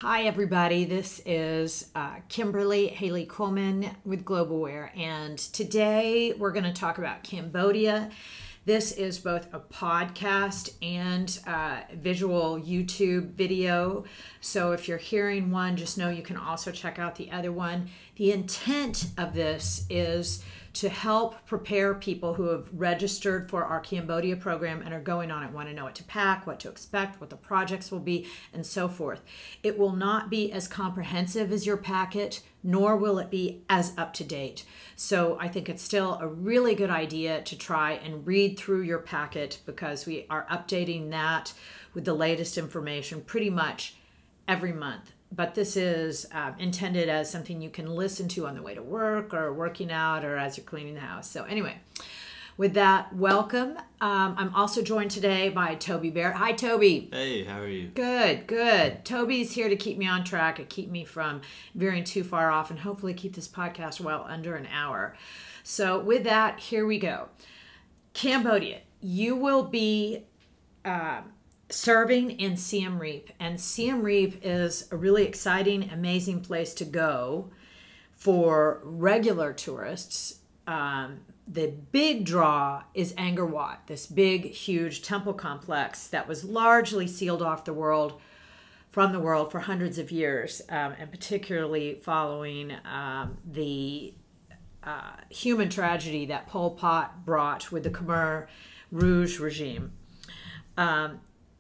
Hi, everybody. This is Kimberly Haley Coleman with Globalware, and today we're going to talk about Cambodia. This is both a podcast and visual YouTube video. So if you're hearing one, just know you can also check out the other one. The intent of this is to help prepare people who have registered for our Cambodia program and are going on it, want to know what to pack, what to expect, what the projects will be, and so forth. It will not be as comprehensive as your packet, nor will it be as up to date. So I think it's still a really good idea to try and read through your packet, because we are updating that with the latest information pretty much every month. But this is intended as something you can listen to on the way to work or working out or as you're cleaning the house. So anyway, with that, welcome. I'm also joined today by Toby Barrett. Hi, Toby. Hey, how are you? Good, good. Toby's here to keep me on track and keep me from veering too far off, and hopefully keep this podcast well under an hour. So with that, here we go. Cambodia, you will be serving in Siem Reap, and Siem Reap is a really exciting, amazing place to go for regular tourists. The big draw is Angkor Wat, this big, huge temple complex that was largely sealed off from the world for hundreds of years, and particularly following the human tragedy that Pol Pot brought with the Khmer Rouge regime.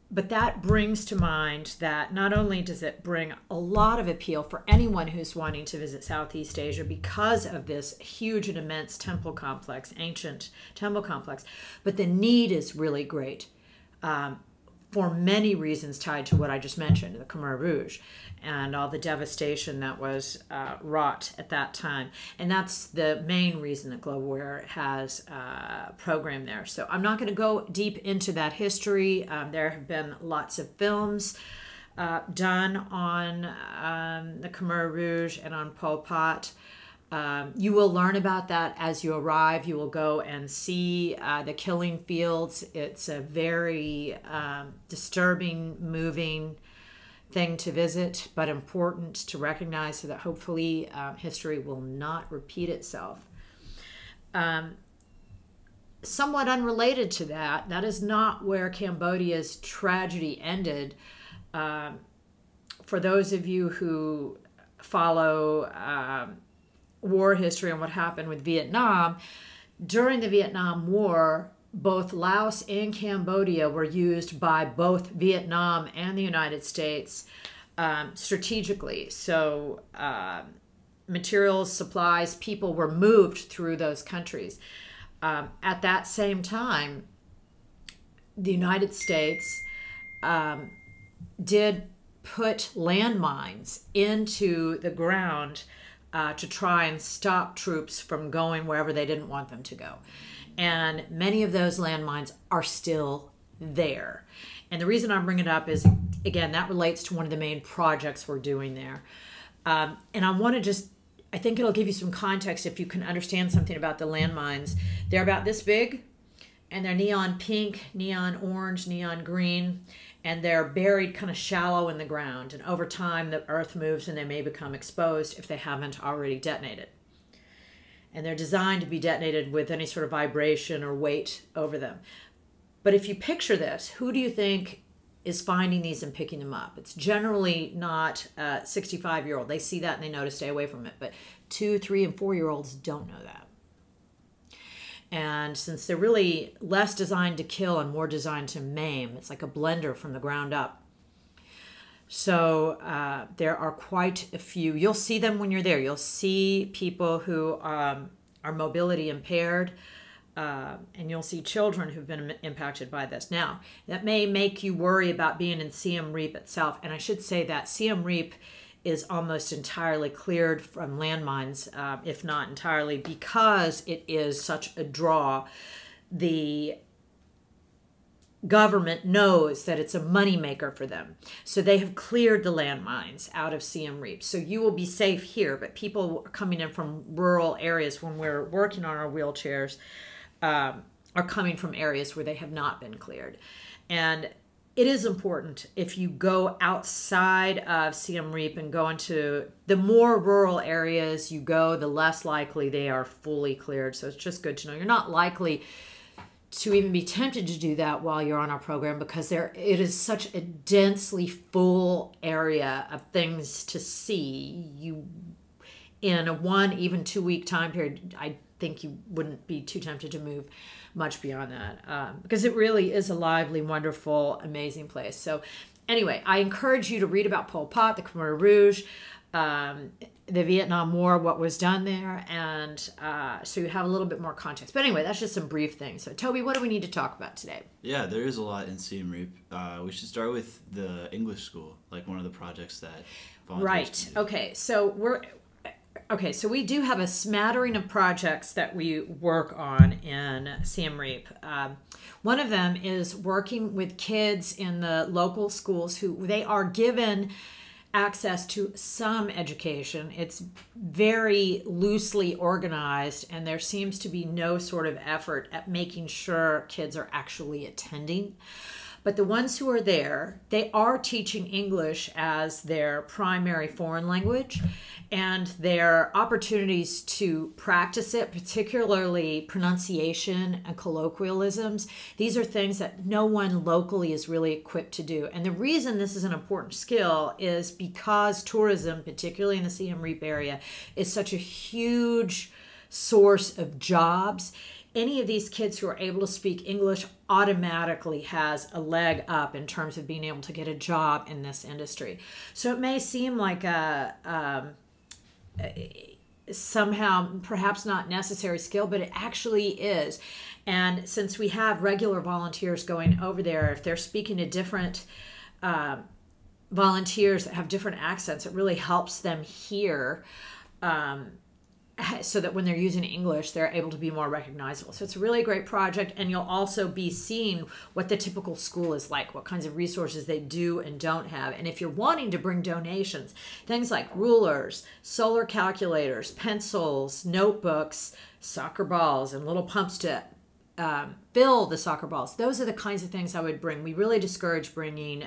But that brings to mind that not only does it bring a lot of appeal for anyone who's wanting to visit Southeast Asia because of this huge and immense temple complex, ancient temple complex, but the need is really great for many reasons tied to what I just mentioned, the Khmer Rouge, and all the devastation that was wrought at that time. And that's the main reason that Globalware has a program there. So I'm not going to go deep into that history. There have been lots of films done on the Khmer Rouge and on Pol Pot. You will learn about that as you arrive. You will go and see the killing fields. It's a very disturbing, moving thing to visit, but important to recognize so that hopefully history will not repeat itself. Somewhat unrelated to that, that is not where Cambodia's tragedy ended. For those of you who follow war history and what happened with Vietnam, during the Vietnam War, both Laos and Cambodia were used by both Vietnam and the United States strategically. So materials, supplies, people were moved through those countries. At that same time, the United States did put landmines into the ground to try and stop troops from going wherever they didn't want them to go. And many of those landmines are still there. And the reason I'm bringing it up is, again, that relates to one of the main projects we're doing there. And I want to I think it'll give you some context if you can understand something about the landmines. They're about this big, and they're neon pink, neon orange, neon green, and they're buried kind of shallow in the ground. And over time, the earth moves and they may become exposed if they haven't already detonated. And they're designed to be detonated with any sort of vibration or weight over them. But if you picture this, who do you think is finding these and picking them up? It's generally not a 65-year-old. They see that and they know to stay away from it. But 2, 3, and 4-year-olds don't know that. And since they're really less designed to kill and more designed to maim, it's like a blender from the ground up. So there are quite a few. You'll see them when you're there. You'll see people who are mobility impaired, and you'll see children who've been impacted by this. Now, that may make you worry about being in Siem Reap itself. And I should say that Siem Reap is almost entirely cleared from landmines, if not entirely, because it is such a draw. The government knows that it's a moneymaker for them. So they have cleared the landmines out of Siem Reap. So you will be safe here, but people coming in from rural areas when we're working on our wheelchairs are coming from areas where they have not been cleared. And it is important if you go outside of Siem Reap and go into the more rural areas you go, the less likely they are fully cleared. So it's just good to know. You're not likely to even be tempted to do that while you're on our program because it is such a densely full area of things to see. You in a 1, even 2 week time period, I think you wouldn't be too tempted to move much beyond that because it really is a lively, wonderful, amazing place. So anyway, I encourage you to read about Pol Pot, the Khmer Rouge, the Vietnam War, what was done there, and so you have a little bit more context. But anyway, that's just some brief things. So Toby, what do we need to talk about today? Yeah, there is a lot in Siem Reap. We should start with the English school, like one of the projects that volunteers can do. Okay, so we do have a smattering of projects that we work on in Siem Reap. One of them is working with kids in the local schools who they are given access to some education. It's very loosely organized, and there seems to be no sort of effort at making sure kids are actually attending. But the ones who are there, they are teaching English as their primary foreign language, and their opportunities to practice it, particularly pronunciation and colloquialisms, these are things that no one locally is really equipped to do. And the reason this is an important skill is because tourism, particularly in the Siem Reap area, is such a huge source of jobs. Any of these kids who are able to speak English automatically has a leg up in terms of being able to get a job in this industry. So it may seem like somehow perhaps not necessary skill, but it actually is. And since we have regular volunteers going over there, if they're speaking to different volunteers that have different accents, it really helps them hear so that when they're using English, they're able to be more recognizable. So it's a really great project, and you'll also be seeing what the typical school is like, what kinds of resources they do and don't have. And if you're wanting to bring donations, things like rulers, solar calculators, pencils, notebooks, soccer balls, and little pumps to fill the soccer balls. Those are the kinds of things I would bring. We really discourage bringing,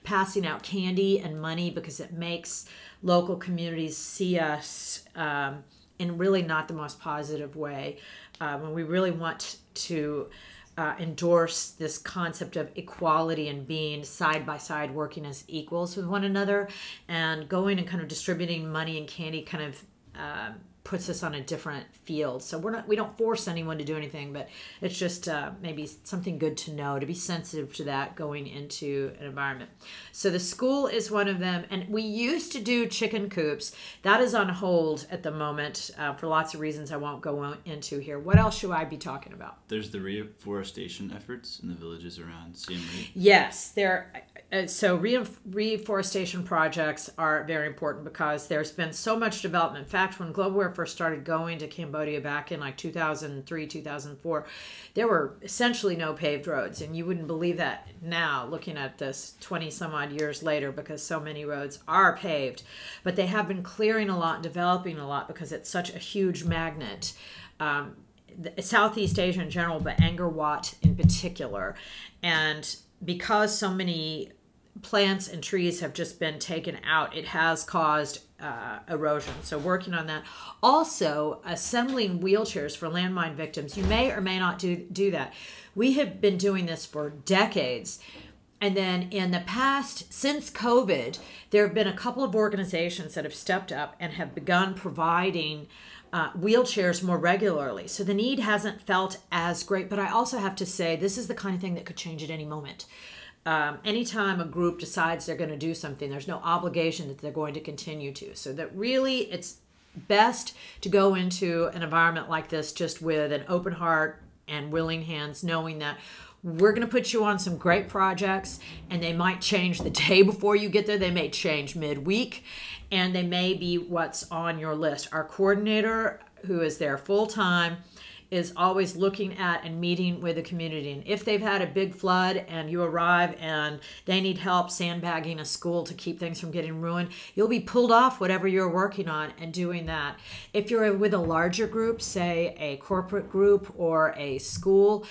passing out candy and money because it makes local communities see us in really not the most positive way. When we really want to endorse this concept of equality and being side by side, working as equals with one another, and going and kind of distributing money and candy kind of puts us on a different field. So we don't force anyone to do anything, but it's just maybe something good to know, to be sensitive to that going into an environment. So the school is one of them, and we used to do chicken coops. That is on hold at the moment for lots of reasons I won't go into here. What else should I be talking about? There's the reforestation efforts in the villages around Siem Reap. Yes, so reforestation projects are very important because there's been so much development. In fact, when Global first started going to Cambodia back in like 2003, 2004, there were essentially no paved roads. And you wouldn't believe that now, looking at this 20 some odd years later, because so many roads are paved. But they have been clearing a lot and developing a lot because it's such a huge magnet. Southeast Asia in general, but Angkor Wat in particular. And because so many plants and trees have just been taken out, it has caused erosion. So working on that. Also, assembling wheelchairs for landmine victims. You may or may not do that. We have been doing this for decades. And then in the past, since COVID, there have been a couple of organizations that have stepped up and have begun providing wheelchairs more regularly. So the need hasn't felt as great. But I also have to say, this is the kind of thing that could change at any moment. Anytime a group decides they're going to do something, there's no obligation that they're going to continue to. So that really it's best to go into an environment like this just with an open heart and willing hands, knowing that we're going to put you on some great projects, and they might change the day before you get there. They may change midweek, and they may be what's on your list. Our coordinator, who is there full-time, is always looking at and meeting with the community. And if they've had a big flood and you arrive and they need help sandbagging a school to keep things from getting ruined, you'll be pulled off whatever you're working on and doing that. If you're with a larger group, say a corporate group or a school,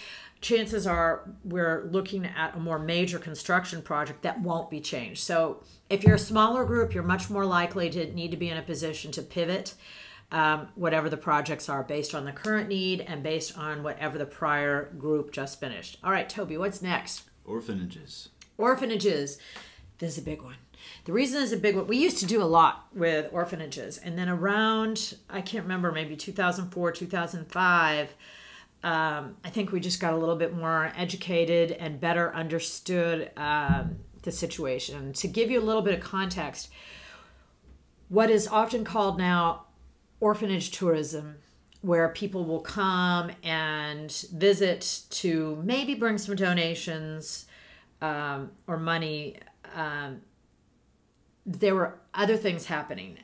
chances are we're looking at a more major construction project that won't be changed. So if you're a smaller group, you're much more likely to need to be in a position to pivot whatever the projects are based on the current need and based on whatever the prior group just finished. All right, Toby, what's next? Orphanages. Orphanages. This is a big one. The reason it's a big one, we used to do a lot with orphanages. And then around, I can't remember, maybe 2004, 2005, I think we just got a little bit more educated and better understood the situation. To give you a little bit of context, what is often called now orphanage tourism, where people will come and visit to maybe bring some donations or money. There were other things happening.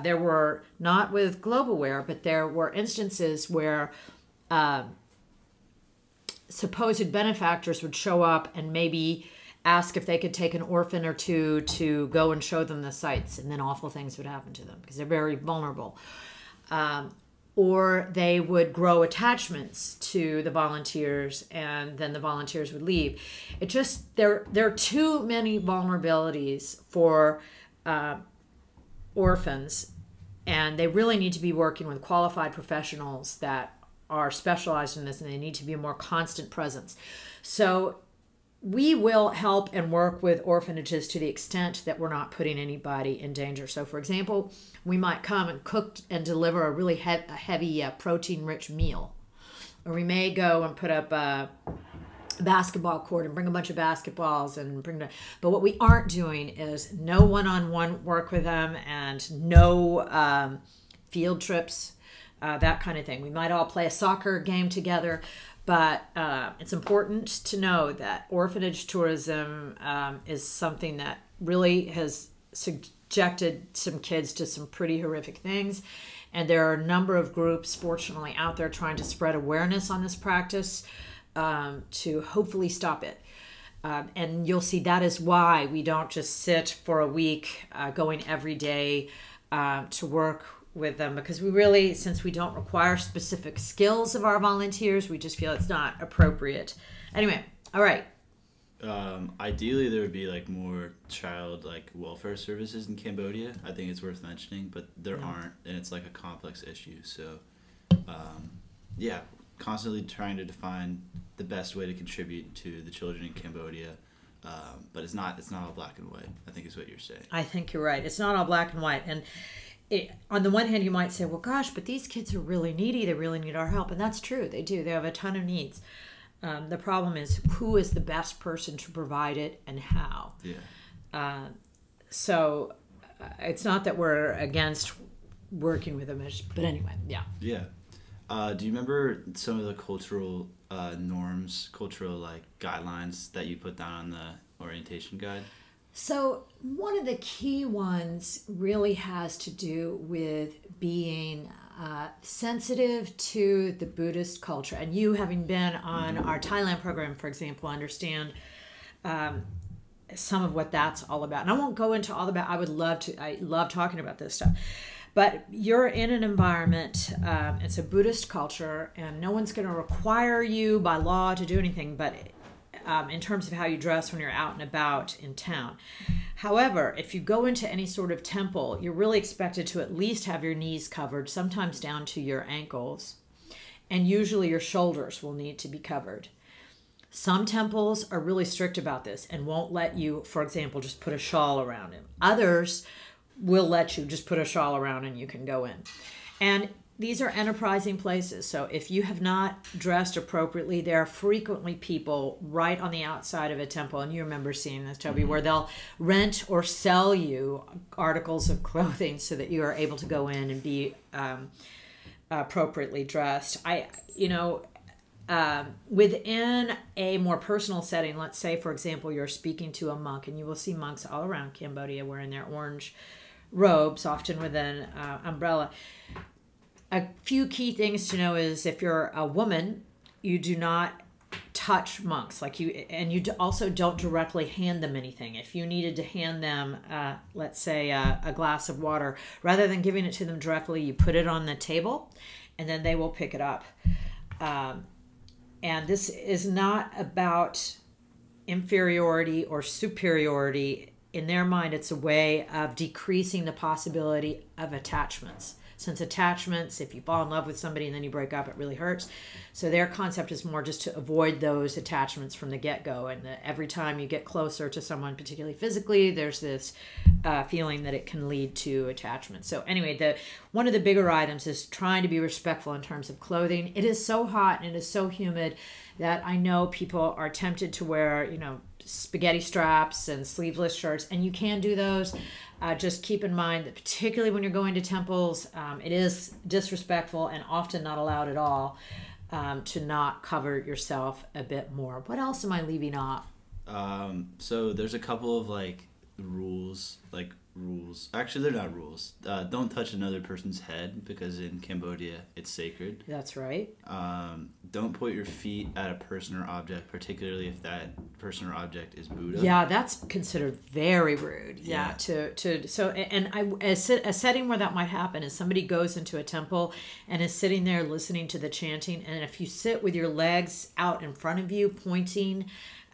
There were, not with GlobalWare, but there were instances where supposed benefactors would show up and maybe ask if they could take an orphan or two to go and show them the sights, and then awful things would happen to them because they're very vulnerable. Or they would grow attachments to the volunteers, and then the volunteers would leave. It just, there are too many vulnerabilities for orphans, and they really need to be working with qualified professionals that are specialized in this, and they need to be a more constant presence. So we will help and work with orphanages to the extent that we're not putting anybody in danger. So, for example, we might come and cook and deliver a really heavy protein-rich meal. Or we may go and put up a basketball court and bring a bunch of basketballs and bring them. But what we aren't doing is no one-on-one work with them and no field trips, that kind of thing. We might all play a soccer game together. But it's important to know that orphanage tourism is something that really has subjected some kids to some pretty horrific things. And there are a number of groups, fortunately, out there trying to spread awareness on this practice to hopefully stop it. And you'll see that is why we don't just sit for a week going every day to work with them, because we really, since we don't require specific skills of our volunteers, we just feel it's not appropriate. Anyway, all right. Ideally, there would be like more child welfare services in Cambodia. I think it's worth mentioning, but there aren't, and it's like a complex issue. So, yeah, constantly trying to define the best way to contribute to the children in Cambodia. But it's not all black and white, I think is what you're saying. I think you're right. It's not all black and white. And on the one hand, you might say, well, gosh, but these kids are really needy. They really need our help. And that's true. They do. They have a ton of needs. The problem is, who is the best person to provide it and how? Yeah. So it's not that we're against working with them. But anyway, yeah. Yeah. Do you remember some of the cultural norms, cultural guidelines that you put down on the orientation guide? So one of the key ones really has to do with being sensitive to the Buddhist culture. And you, having been on our Thailand program, for example, understand some of what that's all about. And I won't go into all about, I love talking about this stuff. But you're in an environment, it's a Buddhist culture, and no one's going to require you by law to do anything, but in terms of how you dress when you're out and about in town. However, if you go into any sort of temple, you're really expected to at least have your knees covered, sometimes down to your ankles, and usually your shoulders will need to be covered. Some temples are really strict about this and won't let you, for example, just put a shawl around him. Others will let you just put a shawl around and you can go in. And these are enterprising places, so if you have not dressed appropriately, there are frequently people right on the outside of a temple, and you remember seeing this, Toby, where they'll rent or sell you articles of clothing so that you are able to go in and be appropriately dressed. Within a more personal setting, let's say, for example, you're speaking to a monk, and you will see monks all around Cambodia wearing their orange robes, often with an umbrella. A few key things to know is if you're a woman, you do not touch monks, and you also don't directly hand them anything. If you needed to hand them, let's say, a glass of water, rather than giving it to them directly, you put it on the table, and then they will pick it up. And this is not about inferiority or superiority. In their mind, it's a way of decreasing the possibility of attachments. Since attachments, if you fall in love with somebody and then you break up, it really hurts. So their concept is more just to avoid those attachments from the get-go. And every time you get closer to someone, particularly physically, there's this feeling that it can lead to attachment. So anyway, one of the bigger items is trying to be respectful in terms of clothing. It is so hot and it is so humid that I know people are tempted to wear, spaghetti straps and sleeveless shirts, and you can do those. Just keep in mind that particularly when you're going to temples, it is disrespectful and often not allowed at all to not cover yourself a bit more. What else am I leaving off? So there's a couple of rules. Actually, they're not rules. Don't touch another person's head because in Cambodia it's sacred. That's right. Don't put your feet at a person or object, particularly if that person or object is Buddha. Yeah, that's considered very rude. Yeah. A setting where that might happen is somebody goes into a temple and is sitting there listening to the chanting, and if you sit with your legs out in front of you pointing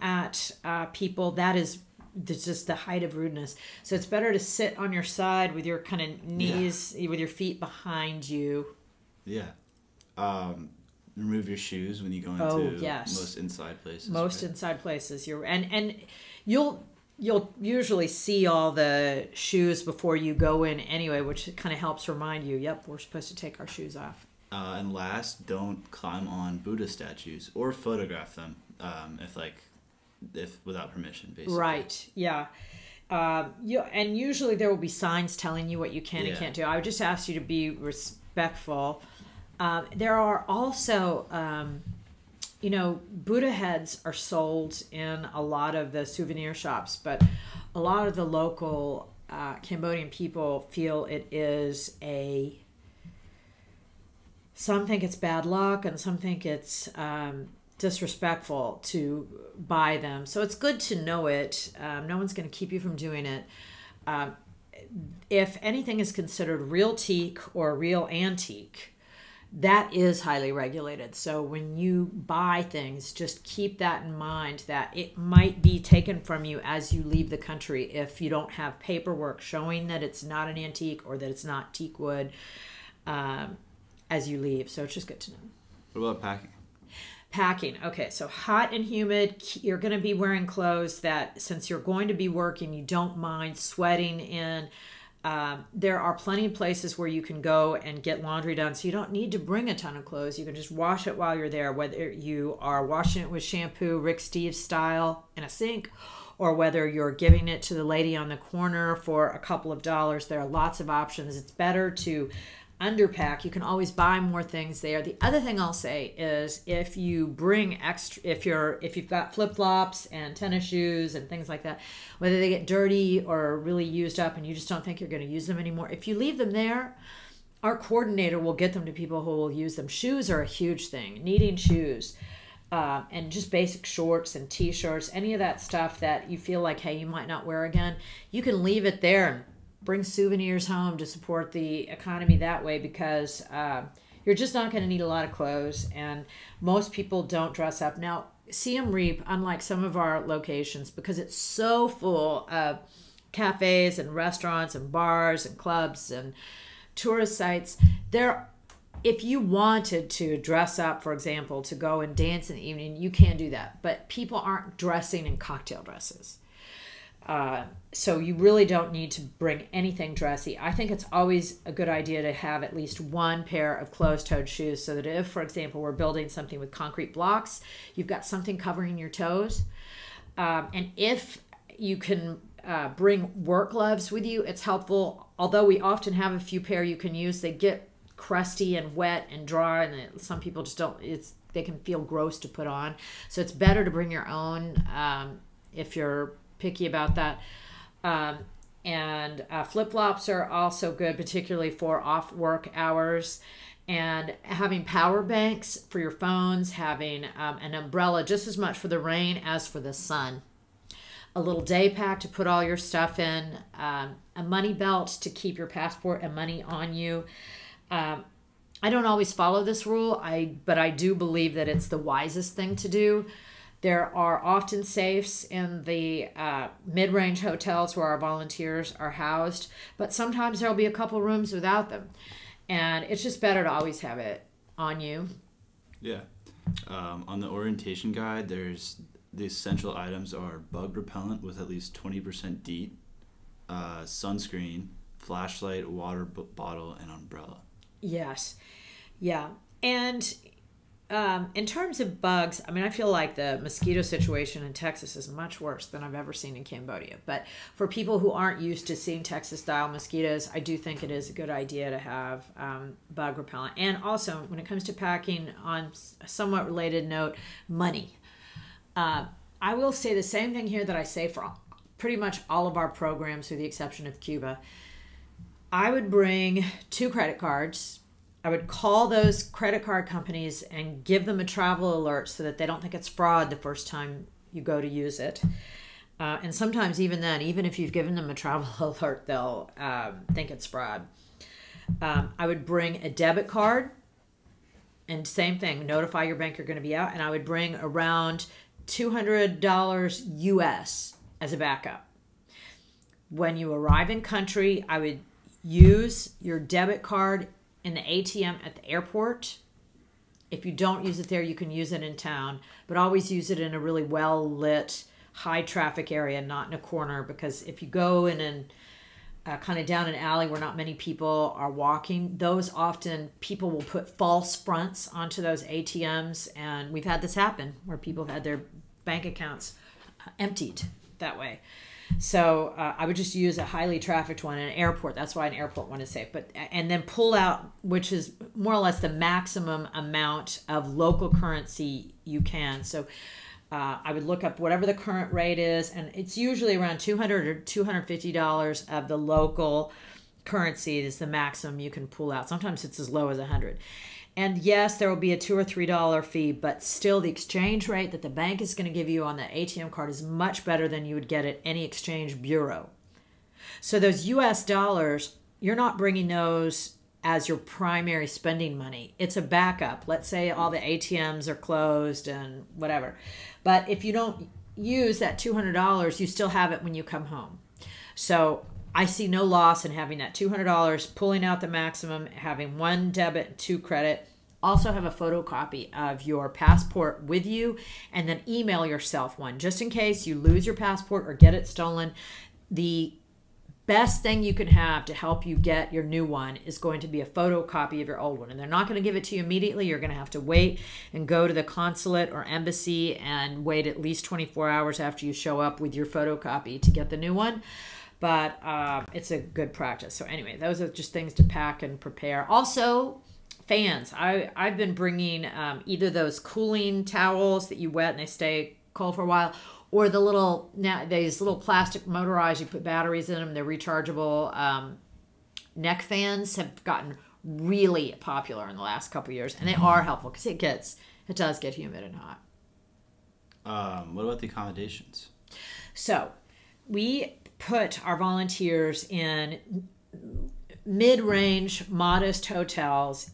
at people, that is just the height of rudeness. So it's better to sit on your side with your kind of knees, with your feet behind you. Yeah. Remove your shoes when you go into most inside places. Inside places. You'll usually see all the shoes before you go in anyway, which kind of helps remind you, yep, we're supposed to take our shoes off. And last, don't climb on Buddha statues or photograph them if without permission, basically. Right. Yeah. And usually there will be signs telling you what you can and can't do. I would just ask you to be respectful. There are also, Buddha heads are sold in a lot of the souvenir shops, but a lot of the local Cambodian people feel it is some think it's bad luck and some think it's disrespectful to buy them. So it's good to know it. No one's going to keep you from doing it. If anything is considered real teak or real antique, that is highly regulated. So when you buy things, just keep that in mind that it might be taken from you as you leave the country if you don't have paperwork showing that it's not an antique or that it's not teak wood as you leave. So it's just good to know. What about packing? Packing. Okay, so hot and humid, you're going to be wearing clothes that, since you're going to be working, you don't mind sweating in. There are plenty of places where you can go and get laundry done, so you don't need to bring a ton of clothes. You can just wash it while you're there, whether you are washing it with shampoo, Rick Steves style, in a sink, or whether you're giving it to the lady on the corner for a couple of dollars. There are lots of options. It's better to underpack. You can always buy more things there. The other thing I'll say is if you bring extra, if you've got flip-flops and tennis shoes and things like that, whether they get dirty or really used up and you just don't think you're going to use them anymore, if you leave them there, our coordinator will get them to people who will use them. Shoes are a huge thing. Needing shoes and just basic shorts and t-shirts, any of that stuff that you feel like, hey, you might not wear again, you can leave it there and bring souvenirs home to support the economy that way, because you're just not going to need a lot of clothes, and most people don't dress up. Now, Siem Reap, unlike some of our locations, because it's so full of cafes and restaurants and bars and clubs and tourist sites, if you wanted to dress up, for example, to go and dance in the evening, you can do that, but people aren't dressing in cocktail dresses. So you really don't need to bring anything dressy. I think it's always a good idea to have at least one pair of closed-toed shoes so that if, for example, we're building something with concrete blocks, you've got something covering your toes. And if you can bring work gloves with you, it's helpful. Although we often have a few pair you can use, they get crusty and wet and dry, and some people just don't, they can feel gross to put on. So it's better to bring your own if you're picky about that. And flip-flops are also good, particularly for off-work hours. And having power banks for your phones, having an umbrella just as much for the rain as for the sun. A little day pack to put all your stuff in. A money belt to keep your passport and money on you. I don't always follow this rule, but I do believe that it's the wisest thing to do. There are often safes in the mid-range hotels where our volunteers are housed, but sometimes there'll be a couple rooms without them. And it's just better to always have it on you. Yeah. On the orientation guide, there's the essential items are bug repellent with at least 20% DEET, sunscreen, flashlight, water bottle, and umbrella. Yes. Yeah. And in terms of bugs, I mean, I feel like the mosquito situation in Texas is much worse than I've ever seen in Cambodia. But for people who aren't used to seeing Texas-style mosquitoes, I do think it is a good idea to have bug repellent. And also, when it comes to packing, on a somewhat related note, money. I will say the same thing here that I say for pretty much all of our programs, with the exception of Cuba. I would bring 2 credit cards. I would call those credit card companies and give them a travel alert so that they don't think it's fraud the first time you go to use it. And sometimes even then, even if you've given them a travel alert, they'll think it's fraud. I would bring a debit card, and same thing, notify your bank you're going to be out. And I would bring around $200 US as a backup. When you arrive in country, I would use your debit card in the ATM at the airport. If you don't use it there, you can use it in town, but always use it in a really well-lit, high-traffic area, not in a corner, because if you go in kind of down an alley where not many people are walking, those often people will put false fronts onto those ATMs, and we've had this happen where people have had their bank accounts emptied that way. So I would just use a highly trafficked one in an airport. That's why an airport one is safe. And then pull out, which is more or less the maximum amount of local currency you can. So I would look up whatever the current rate is, and it's usually around $200 or $250 of the local currency is the maximum you can pull out. Sometimes it's as low as $100. And yes, there will be a $2 or $3 fee, but still the exchange rate that the bank is going to give you on the ATM card is much better than you would get at any exchange bureau. So those US dollars, you're not bringing those as your primary spending money. It's a backup. Let's say all the ATMs are closed and whatever. But if you don't use that $200, you still have it when you come home. So I see no loss in having that $200, pulling out the maximum, having 1 debit and 2 credit. Also have a photocopy of your passport with you, and then email yourself one just in case you lose your passport or get it stolen. The best thing you can have to help you get your new one is going to be a photocopy of your old one. And they're not going to give it to you immediately. You're going to have to wait and go to the consulate or embassy and wait at least 24 hours after you show up with your photocopy to get the new one. But it's a good practice. So anyway, those are just things to pack and prepare. Also, fans. I've been bringing either those cooling towels that you wet and they stay cold for a while, or these little plastic motorized, you put batteries in them, they're rechargeable. Neck fans have gotten really popular in the last couple of years, and they are helpful because it does get humid and hot. What about the accommodations? So we put our volunteers in mid-range, modest hotels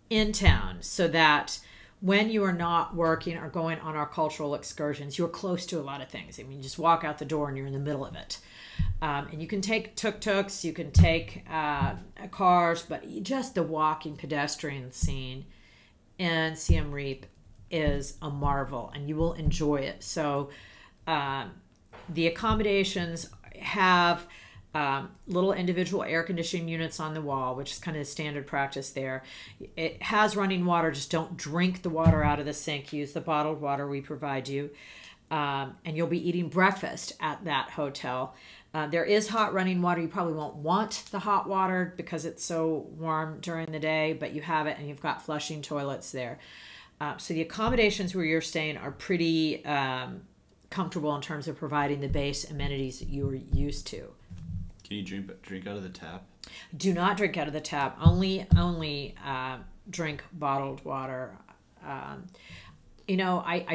in town so that when you are not working or going on our cultural excursions, you're close to a lot of things. I mean, you just walk out the door and you're in the middle of it. And you can take tuk-tuks, you can take cars, but just the walking pedestrian scene in Siem Reap is a marvel, and you will enjoy it. So the accommodations have little individual air conditioning units on the wall, which is kind of the standard practice there. It has running water. Just don't drink the water out of the sink. Use the bottled water we provide you. And you'll be eating breakfast at that hotel. There is hot running water. You probably won't want the hot water because it's so warm during the day, but you have it, and you've got flushing toilets there. So the accommodations where you're staying are pretty comfortable in terms of providing the base amenities that you are used to. Can you drink out of the tap? Do not drink out of the tap. Only drink bottled water. I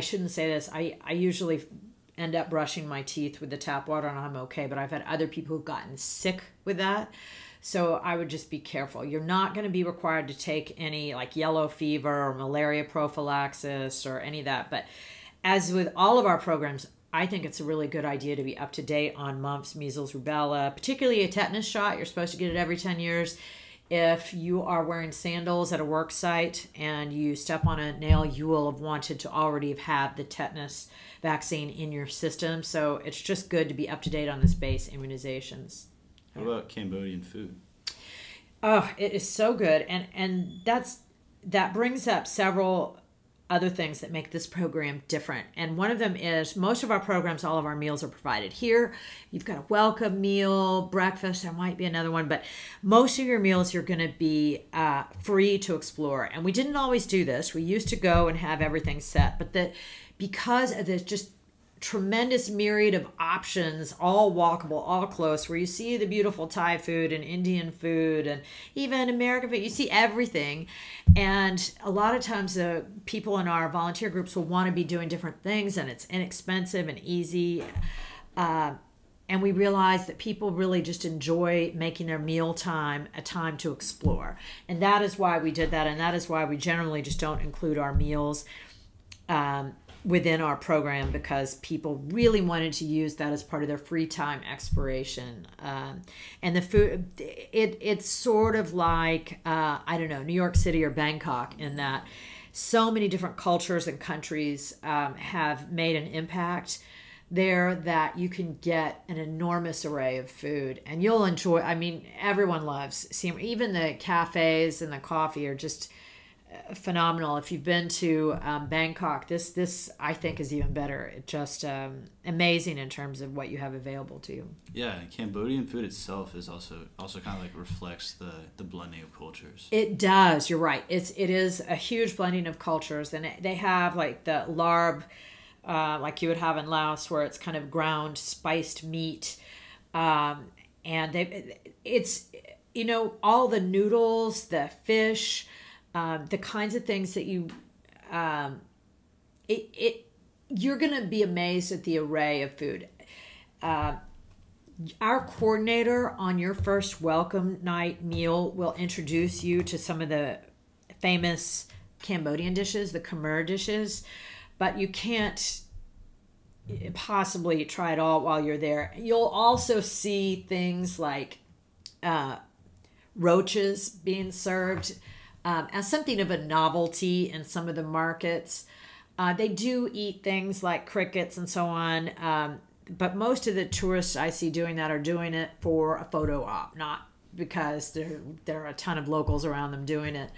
shouldn't say this. I usually end up brushing my teeth with the tap water, and I'm okay. But I've had other people who've gotten sick with that. So I would just be careful. You're not going to be required to take any like yellow fever or malaria prophylaxis or any of that. But as with all of our programs, I think it's a really good idea to be up to date on mumps, measles, rubella, particularly a tetanus shot. You're supposed to get it every 10 years. If you are wearing sandals at a work site and you step on a nail, you will have wanted to already have had the tetanus vaccine in your system. So it's just good to be up to date on this base immunizations. How about Cambodian food? Oh, it is so good. And that brings up several other things that make this program different. And one of them is most of our programs, all of our meals are provided here. You've got a welcome meal, breakfast, there might be another one, but most of your meals are going to be free to explore. And we didn't always do this. We used to go and have everything set, but because of this just tremendous myriad of options, all walkable, all close, where you see the beautiful Thai food and Indian food and even American food. You see everything. And a lot of times the people in our volunteer groups will want to be doing different things, and it's inexpensive and easy. And we realize that people really just enjoy making their meal time a time to explore. And that is why we did that. And that is why we generally just don't include our meals within our program, because people really wanted to use that as part of their free time exploration. And the food, it's sort of like, I don't know, New York City or Bangkok, in that so many different cultures and countries have made an impact there that you can get an enormous array of food and you'll enjoy. I mean, everyone loves seeing, even the cafes and the coffee are just phenomenal. If you've been to Bangkok, this I think is even better. It's just amazing in terms of what you have available to you. Yeah, Cambodian food itself is also kind of like reflects the blending of cultures. It does. You're right. It is a huge blending of cultures, and they have like the larb, like you would have in Laos, where it's kind of ground spiced meat, and it's all the noodles, the fish. The kinds of things that you're going to be amazed at the array of food. Our coordinator on your first welcome night meal will introduce you to some of the famous Cambodian dishes, the Khmer dishes, but you can't possibly try it all while you're there. You'll also see things like roaches being served as something of a novelty in some of the markets. They do eat things like crickets and so on, but most of the tourists I see doing that are doing it for a photo op, not because there are a ton of locals around them doing it.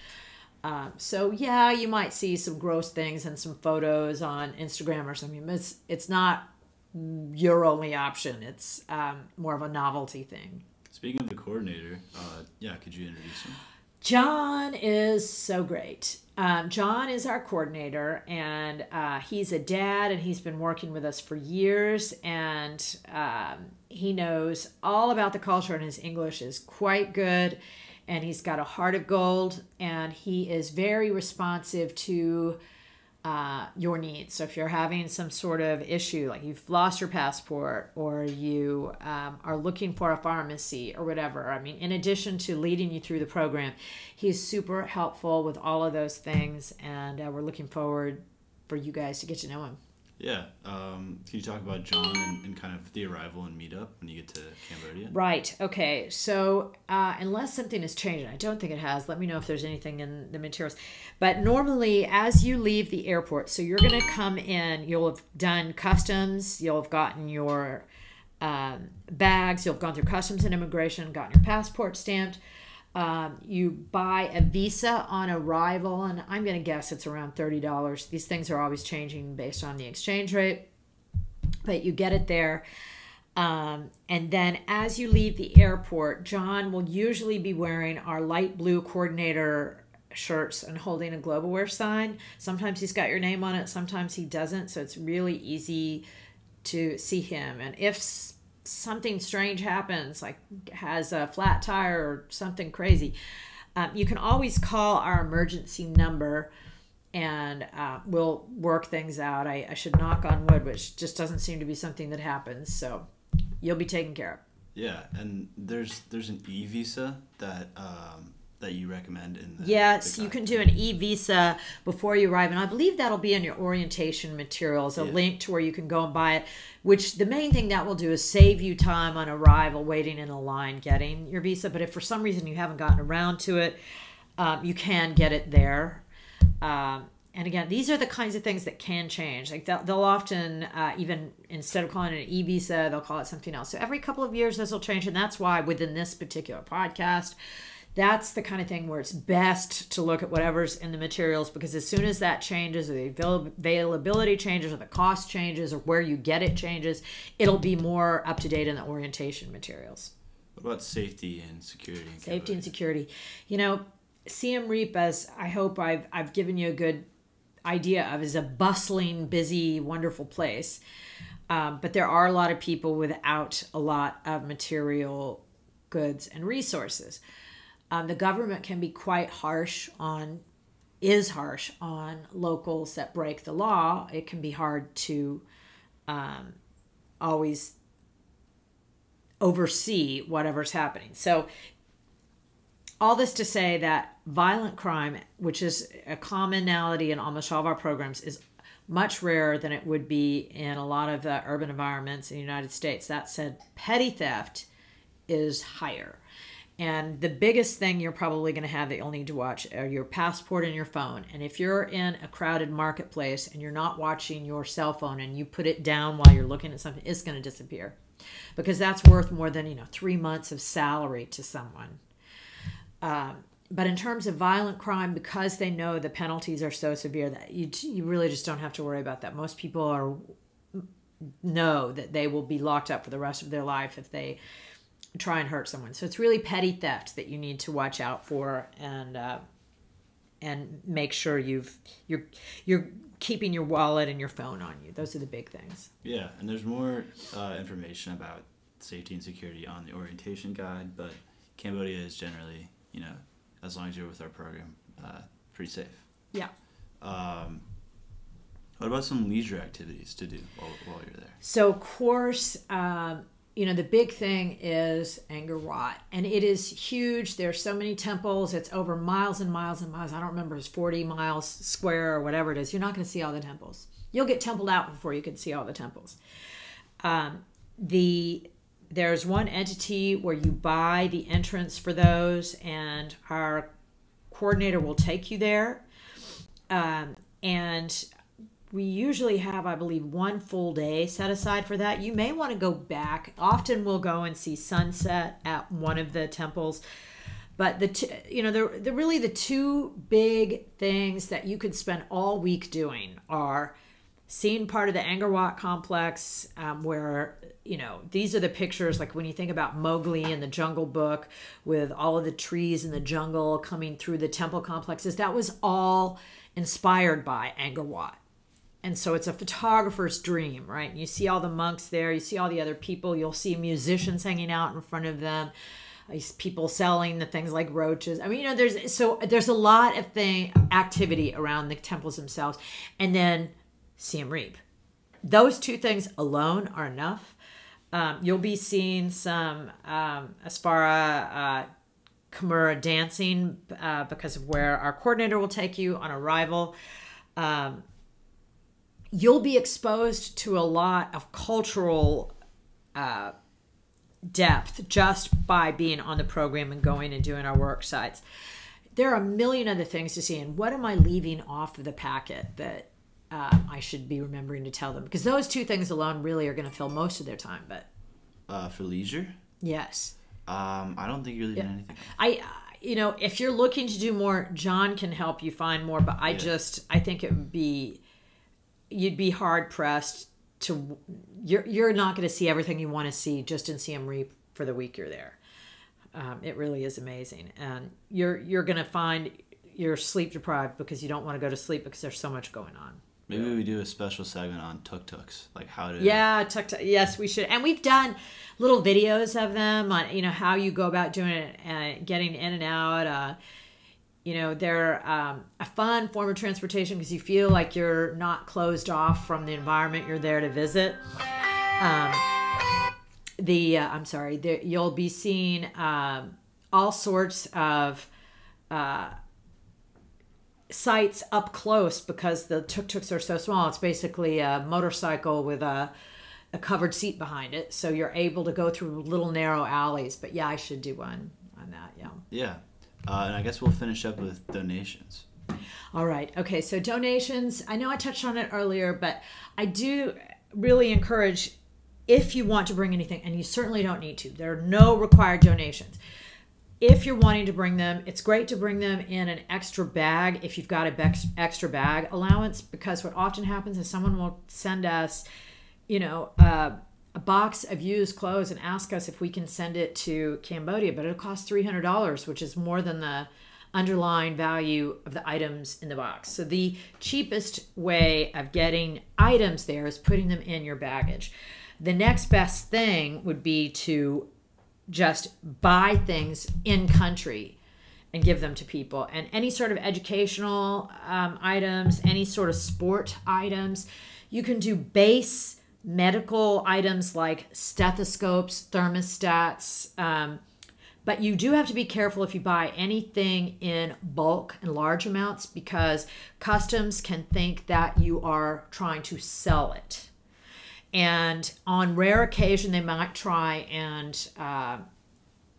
So yeah, you might see some gross things and some photos on Instagram or something. It's not your only option. It's more of a novelty thing. Speaking of the coordinator, could you introduce him? John is so great. John is our coordinator, and he's a dad, and he's been working with us for years, and he knows all about the culture, and his English is quite good, and he's got a heart of gold, and he is very responsive to your needs. So if you're having some sort of issue, like you've lost your passport, or you are looking for a pharmacy or whatever, I mean, in addition to leading you through the program, he's super helpful with all of those things, and we're looking forward for you guys to get to know him. Yeah. Can you talk about John and kind of the arrival and meetup when you get to Cambodia? Right. Okay. So unless something has changed, and I don't think it has, let me know if there's anything in the materials. But normally, as you leave the airport, so you're going to come in, you'll have done customs, you'll have gotten your bags, you'll have gone through customs and immigration, gotten your passport stamped. You buy a visa on arrival, and I'm going to guess it's around $30. These things are always changing based on the exchange rate, but you get it there. And then as you leave the airport, John will usually be wearing our light blue coordinator shirts and holding a GlobalWare sign. Sometimes he's got your name on it, sometimes he doesn't, so it's really easy to see him. And if something strange happens, like has a flat tire or something crazy, you can always call our emergency number, and we'll work things out. I should knock on wood, which just doesn't seem to be something that happens, so you'll be taken care of. Yeah, and there's an e-visa that that you recommend in the Yes, the you guide. can do an e-visa before you arrive, and I believe that'll be in your orientation materials, a Yeah. link to where you can go and buy it, which the main thing that will do is save you time on arrival waiting in a line getting your visa. But if for some reason you haven't gotten around to it, you can get it there. And again, these are the kinds of things that can change. Like they'll often, even instead of calling it an e-visa, they'll call it something else. So every couple of years, this will change. And that's why within this particular podcast, that's the kind of thing where it's best to look at whatever's in the materials, because as soon as that changes, or the availability changes, or the cost changes, or where you get it changes, it'll be more up to date in the orientation materials. What about safety and security? In Safety and Cambodia? security. Siem Reap, as I hope I've given you a good idea of, is a bustling, busy, wonderful place. But there are a lot of people without a lot of material goods and resources. The government can be quite harsh on locals that break the law. It can be hard to always oversee whatever's happening. So all this to say that violent crime, which is a commonality in almost all of our programs, is much rarer than it would be in a lot of the urban environments in the United States. That said, petty theft is higher. And the biggest thing you're probably going to have that you'll need to watch are your passport and your phone. And if you're in a crowded marketplace and you're not watching your cell phone and you put it down while you're looking at something, it's going to disappear, because that's worth more than 3 months of salary to someone. But in terms of violent crime, because they know the penalties are so severe, that you really just don't have to worry about that. Most people know that they will be locked up for the rest of their life if they try and hurt someone. So it's really petty theft that you need to watch out for, and make sure you're keeping your wallet and your phone on you. Those are the big things. Yeah, and there's more information about safety and security on the orientation guide, but Cambodia is generally, as long as you're with our program, pretty safe. Yeah. What about some leisure activities to do while you're there? So, of course, the big thing is Angkor Wat, and it is huge. There's so many temples. It's over miles and miles and miles. I don't remember, it's 40 miles square or whatever it is. You're not going to see all the temples. You'll get templed out before you can see all the temples. There's one entity where you buy the entrance for those, and our coordinator will take you there. And we usually have, I believe, 1 full day set aside for that. You may want to go back. Often we'll go and see sunset at one of the temples. But really the two big things that you could spend all week doing are seeing part of the Angkor Wat complex, where these are the pictures, like when you think about Mowgli in the Jungle Book, with all of the trees in the jungle coming through the temple complexes. That was all inspired by Angkor Wat. And so it's a photographer's dream, right? And you see all the monks there, you see all the other people, you'll see musicians hanging out in front of them, people selling the things like roaches. I mean, there's a lot of activity around the temples themselves. And then Siem Reap. Those two things alone are enough. You'll be seeing some Aspara Khmer dancing because of where our coordinator will take you on arrival. You'll be exposed to a lot of cultural depth just by being on the program and going and doing our work sites. There are a million other things to see, and what am I leaving off of the packet that I should be remembering to tell them? Because those two things alone really are going to fill most of their time. But for leisure, yes, I don't think you're leaving anything. If you're looking to do more, John can help you find more. But I think it would be, you'd be hard pressed to. You're not going to see everything you want to see just in Siem Reap for the week you're there. It really is amazing, and you're going to find you're sleep deprived because you don't want to go to sleep because there's so much going on. Maybe we do a special segment on tuk-tuks, like how to... Yeah, tuk-tuk. Yes, we should. And we've done little videos of them on, how you go about doing it and getting in and out. They're a fun form of transportation because you feel like you're not closed off from the environment you're there to visit. I'm sorry, you'll be seeing all sorts of sites up close because the tuk-tuks are so small. It's basically a motorcycle with a covered seat behind it, so you're able to go through little narrow alleys. But yeah, I should do one on that. Yeah. And I guess we'll finish up with donations. All right. Okay, so donations, I know I touched on it earlier, but I do really encourage, if you want to bring anything, and you certainly don't need to, there are no required donations. If you're wanting to bring them, it's great to bring them in an extra bag if you've got a extra bag allowance, because what often happens is someone will send us, a box of used clothes and ask us if we can send it to Cambodia, but it'll cost $300, which is more than the underlying value of the items in the box. So the cheapest way of getting items there is putting them in your baggage. The next best thing would be to just buy things in country and give them to people. And any sort of educational items, any sort of sport items, you can do base medical items like stethoscopes, thermostats, but you do have to be careful if you buy anything in bulk and large amounts, because customs can think that you are trying to sell it. And on rare occasion, they might try and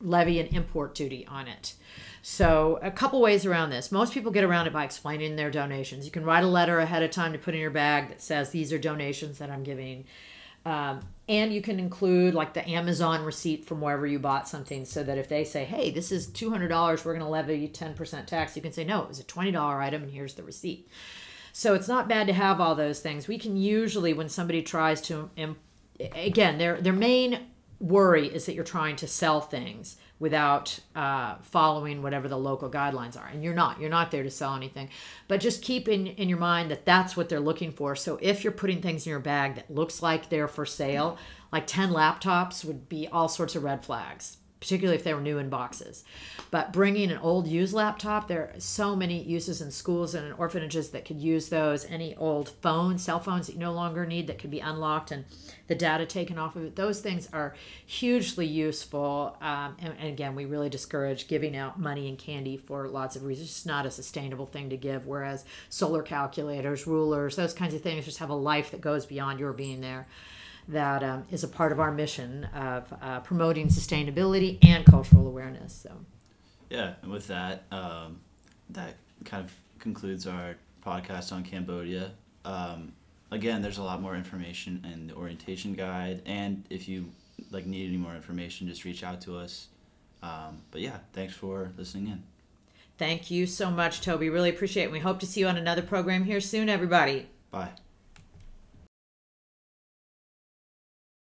levy an import duty on it. So a couple ways around this. Most people get around it by explaining their donations. You can write a letter ahead of time to put in your bag that says, these are donations that I'm giving. And you can include like the Amazon receipt from wherever you bought something, so that if they say, hey, this is $200, we're going to levy 10% tax, you can say, no, it was a $20 item and here's the receipt. So it's not bad to have all those things. We can usually, when somebody tries to, again, their main worry is that you're trying to sell things without following whatever the local guidelines are. And you're not there to sell anything. But just keep in your mind that that's what they're looking for. So if you're putting things in your bag that looks like they're for sale, like 10 laptops would be all sorts of red flags, particularly if they were new in boxes. But bringing an old used laptop, there are so many uses in schools and in orphanages that could use those. Any old phone, cell phones that you no longer need that could be unlocked and the data taken off of it. Those things are hugely useful. And again, we really discourage giving out money and candy for lots of reasons. It's just not a sustainable thing to give, whereas solar calculators, rulers, those kinds of things just have a life that goes beyond your being there. That is a part of our mission of promoting sustainability and cultural awareness. So, yeah, and with that, that kind of concludes our podcast on Cambodia. Again, there's a lot more information in the orientation guide, and if you need any more information, just reach out to us. But yeah, thanks for listening in. Thank you so much, Toby. Really appreciate it. We hope to see you on another program here soon, everybody. Bye.